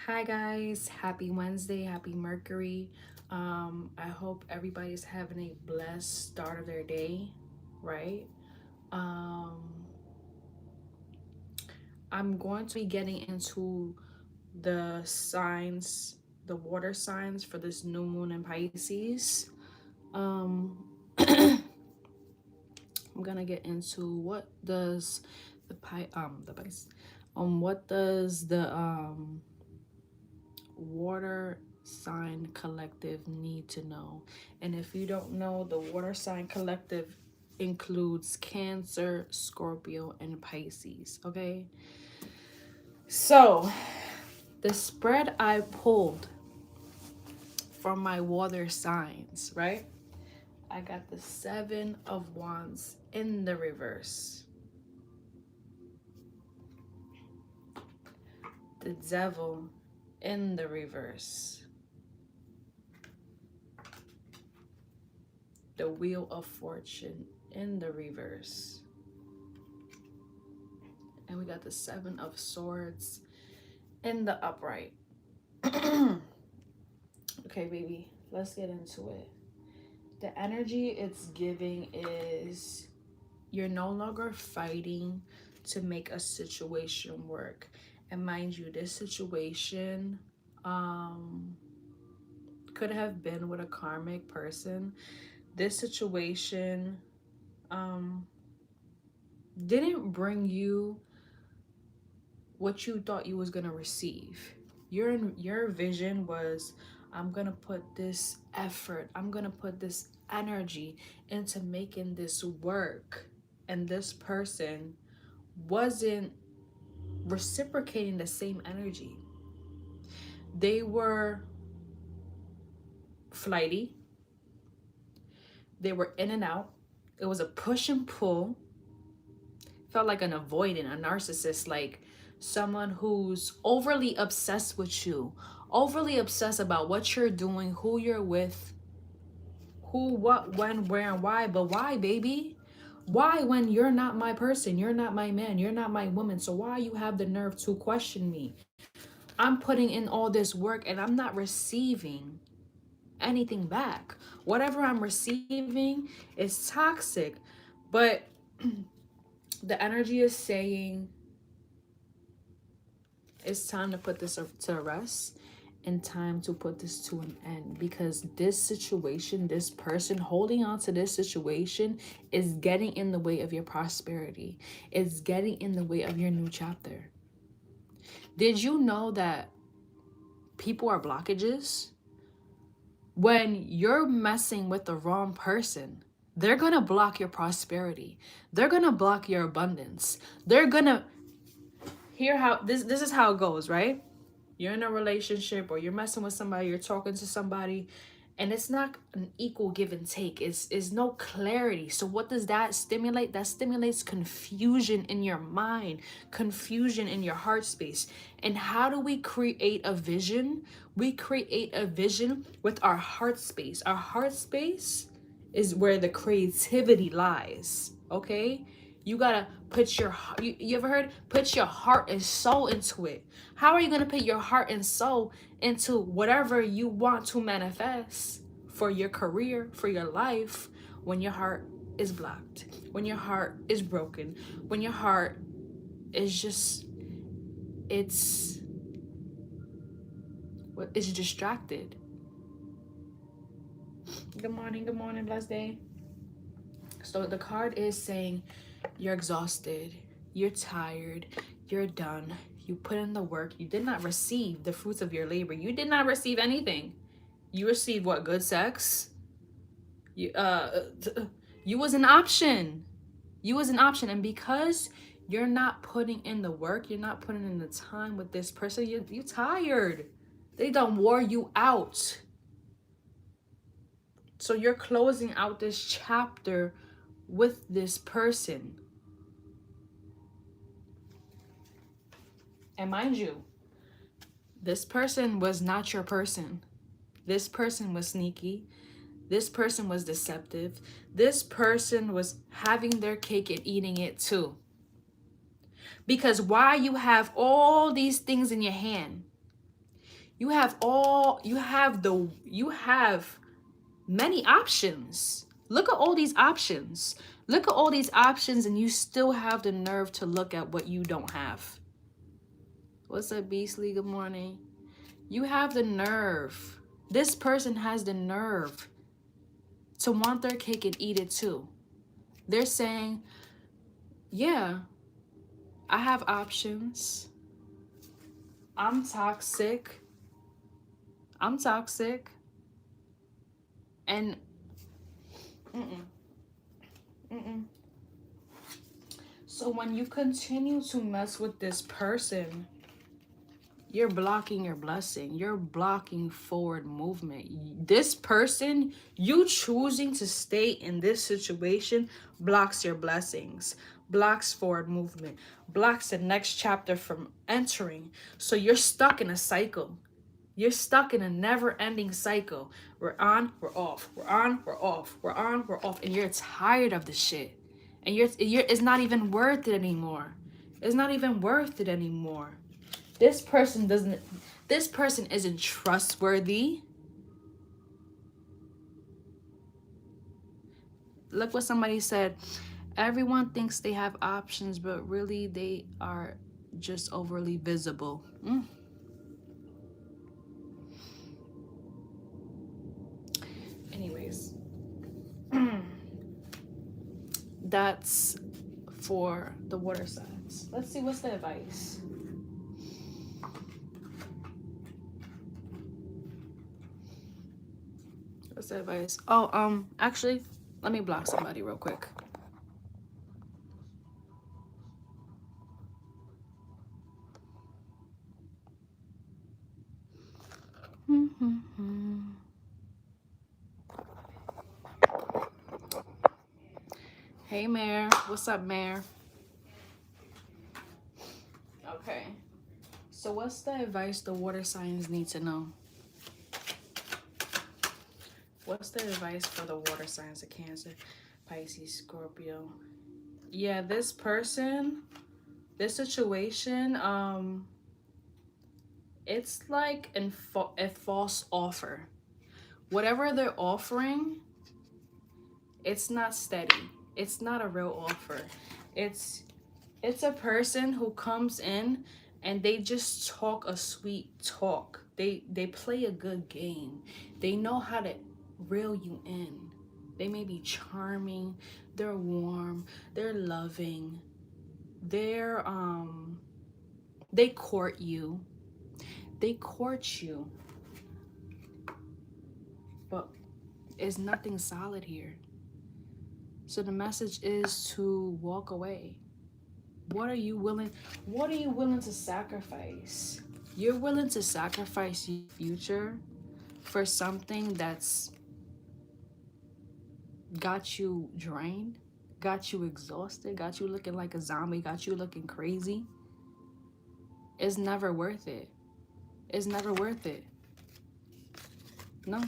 Hi guys, happy Wednesday, happy Mercury. I hope everybody's having a blessed start of their day, right? Um, I'm going to be getting into the signs, the water signs for this new moon in Pisces. I'm gonna get into what does the Pisces what does the water sign collective need to know. And if you don't know, the water sign collective includes Cancer, Scorpio, and Pisces. Okay, so the spread I pulled from my water signs, right? I got the Seven of Wands in the reverse, the Devil in the reverse, the Wheel of Fortune in the reverse, and we got the Seven of Swords in the upright. Okay, baby, let's get into it. The energy it's giving is you're no longer fighting to make a situation work. And mind you, this situation could have been with a karmic person. This situation didn't bring you what you thought you was gonna receive. Your vision was, I'm gonna put this effort, I'm gonna put this energy into making this work, and this person wasn't reciprocating the same energy. They were flighty, they were in and out. It was a push and pull. Felt like an avoidant, a narcissist, like someone who's overly obsessed with you, overly obsessed about what you're doing, who you're with, who, what, when, where, and why. But why, baby? Why, when you're not my person, you're not my man, you're not my woman? So why you have the nerve to question me? I'm putting in all this work and I'm not receiving anything back. Whatever I'm receiving is toxic. But the energy is saying it's time to put this to rest and time to put this to an end, because this situation, this person holding on to this situation is getting in the way of your prosperity. It's getting in the way of your new chapter. Did you know that people are blockages? When you're messing with the wrong person, they're gonna block your prosperity. They're gonna block your abundance. They're gonna hear how this is how it goes, right? You're in a relationship or you're messing with somebody, you're talking to somebody, and it's not an equal give and take. It's no clarity. So what does that stimulate? That stimulates confusion in your mind, confusion in your heart space. And how do we create a vision? We create a vision with our heart space. Our heart space is where the creativity lies. Okay, you gotta put your you ever heard put your heart and soul into it. How are you gonna put your heart and soul into whatever you want to manifest for your career, for your life, when your heart is blocked, when your heart is broken, when your heart is just it's it's distracted? Good morning, blessed day. So the card is saying you're exhausted, you're tired, you're done. You put in the work. You did not receive the fruits of your labor. You did not receive anything. You received what? Good sex. You you was an option. You was an option, and because you're not putting in the work, you're not putting in the time with this person. You tired. They done wore you out. So you're closing out this chapter with this person. And mind you, this person was not your person. This person was sneaky. This person was deceptive. This person was having their cake and eating it too. Because while you have all these things in your hand, You have many options. Look at all these options. Look at all these options, and you still have the nerve to look at what you don't have. What's up, Beastly? Good morning. You have the nerve. This person has the nerve to want their cake and eat it too. They're saying, yeah, I have options. I'm toxic. I'm toxic. And so when you continue to mess with this person, you're blocking your blessing. You're blocking forward movement. This person, you choosing to stay in this situation, blocks your blessings, blocks forward movement, blocks the next chapter from entering. So you're stuck in a cycle. You're stuck in a never-ending cycle. We're on, we're off. We're on, we're off. We're on, we're off. And you're tired of the shit. And it's not even worth it anymore. It's not even worth it anymore. This person isn't trustworthy. Look what somebody said. Everyone thinks they have options, but really they are just overly visible. Anyways, that's for the water signs. Let's see, what's the advice? What's the advice? Oh, actually, let me block somebody real quick. Hey, Mayor. What's up, Mayor? Okay. So what's the advice the water signs need to know? What's the advice for the water signs of Cancer, Pisces, Scorpio? Yeah, this person, this situation, it's like a false offer. Whatever they're offering, it's not steady. It's not a real offer. It's a person who comes in and they just talk a sweet talk. They play a good game. They know how to reel you in. They may be charming, they're warm, they're loving. They court you. They court you. But it's nothing solid here. So the message is to walk away. What are you willing to sacrifice? You're willing to sacrifice your future for something that's got you drained, got you exhausted, got you looking like a zombie, got you looking crazy. It's never worth it. It's never worth it. No.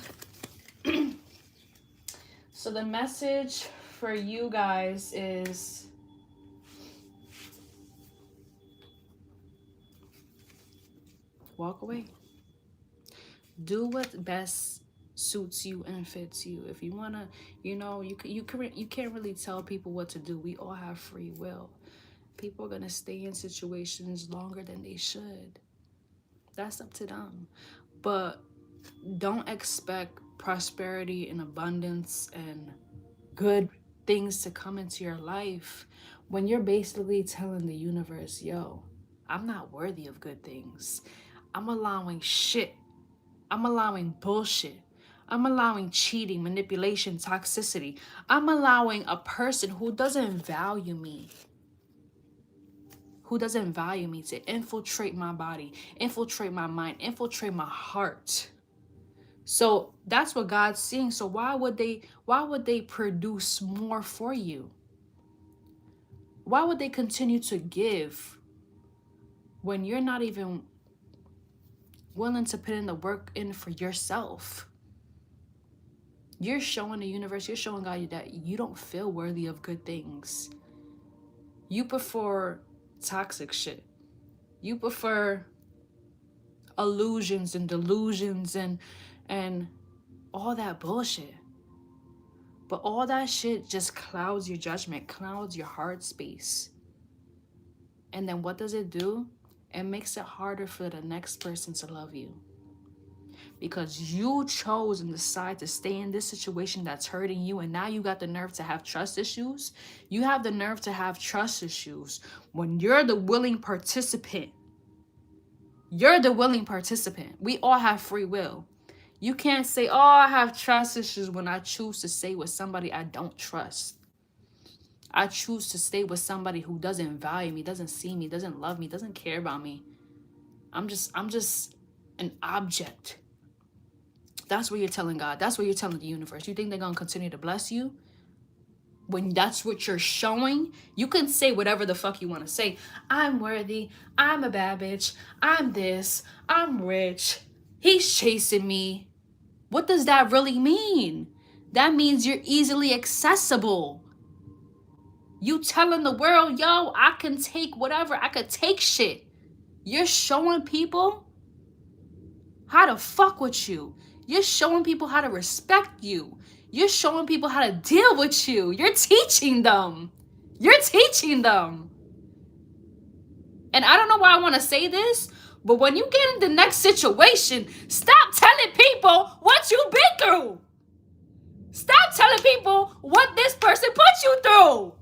So the message for you guys is walk away. Do what best suits you and fits you. If you wanna, you can't really tell people what to do. We all have free will. People are gonna stay in situations longer than they should. That's up to them. But don't expect prosperity and abundance and good things to come into your life when you're basically telling the universe, yo, I'm not worthy of good things. I'm allowing shit. I'm allowing bullshit. I'm allowing cheating, manipulation, toxicity. I'm allowing a person who doesn't value me to infiltrate my body, infiltrate my mind, infiltrate my heart. So that's what God's seeing. So why would they produce more for you? Why would they continue to give when you're not even willing to put in the work in for yourself? You're showing the universe, you're showing God that you don't feel worthy of good things. You prefer toxic shit. You prefer illusions and delusions and all that bullshit. But all that shit just clouds your judgment, clouds your heart space. And then what does it do? It makes it harder for the next person to love you. Because you chose and decide to stay in this situation that's hurting you, and now you got the nerve to have trust issues. You have the nerve to have trust issues when you're the willing participant. You're the willing participant. We all have free will. You can't say, oh, I have trust issues when I choose to stay with somebody I don't trust. I choose to stay with somebody who doesn't value me, doesn't see me, doesn't love me, doesn't care about me. I'm just an object. That's what you're telling God. That's what you're telling the universe. You think they're going to continue to bless you? When that's what you're showing, you can say whatever the fuck you want to say. I'm worthy. I'm a bad bitch. I'm this. I'm rich. He's chasing me. What does that really mean? That means you're easily accessible. You telling the world, yo, I can take whatever. I could take shit. You're showing people how to fuck with you. You're showing people how to respect you. You're showing people how to deal with you. You're teaching them. You're teaching them. And I don't know why I want to say this, but when you get in the next situation, stop telling people what you've been through. Stop telling people what this person put you through.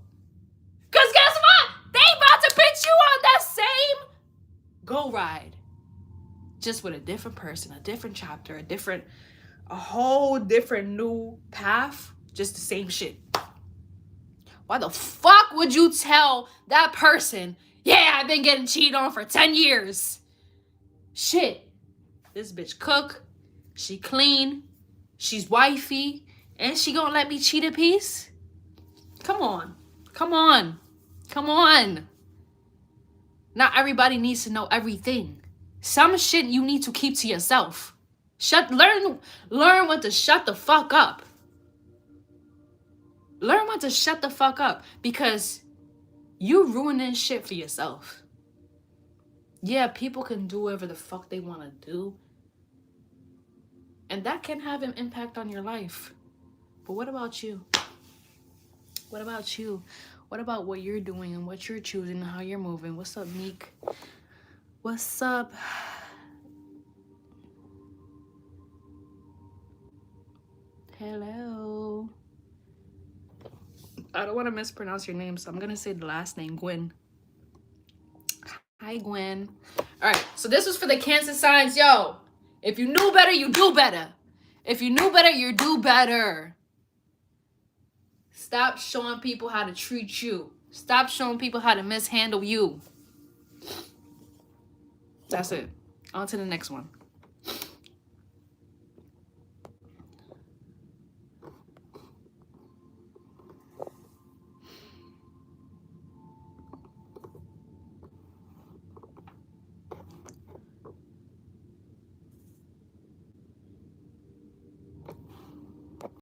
Because guess what? They about to put you on that same go ride. Just with a different person, a different chapter, a whole different new path. Just the same shit. Why the fuck would you tell that person, yeah, I've been getting cheated on for 10 years. Shit. This bitch cook. She clean. She's wifey. And she gonna let me cheat a piece? Come on. Come on. Come on. Not everybody needs to know everything. Some shit you need to keep to yourself. Learn when to shut the fuck up. Learn when to shut the fuck up, because you ruining shit for yourself. Yeah, people can do whatever the fuck they want to do, and that can have an impact on your life. But what about you? What about you? What about what you're doing and what you're choosing and how you're moving? What's up, Meek? What's up? Hello. I don't want to mispronounce your name, so I'm going to say the last name, Gwen. Hi, Gwen. All right, so this was for the Cancer signs. Yo, if you knew better, you do better. If you knew better, you do better. Stop showing people how to treat you. Stop showing people how to mishandle you. That's it. On to the next one.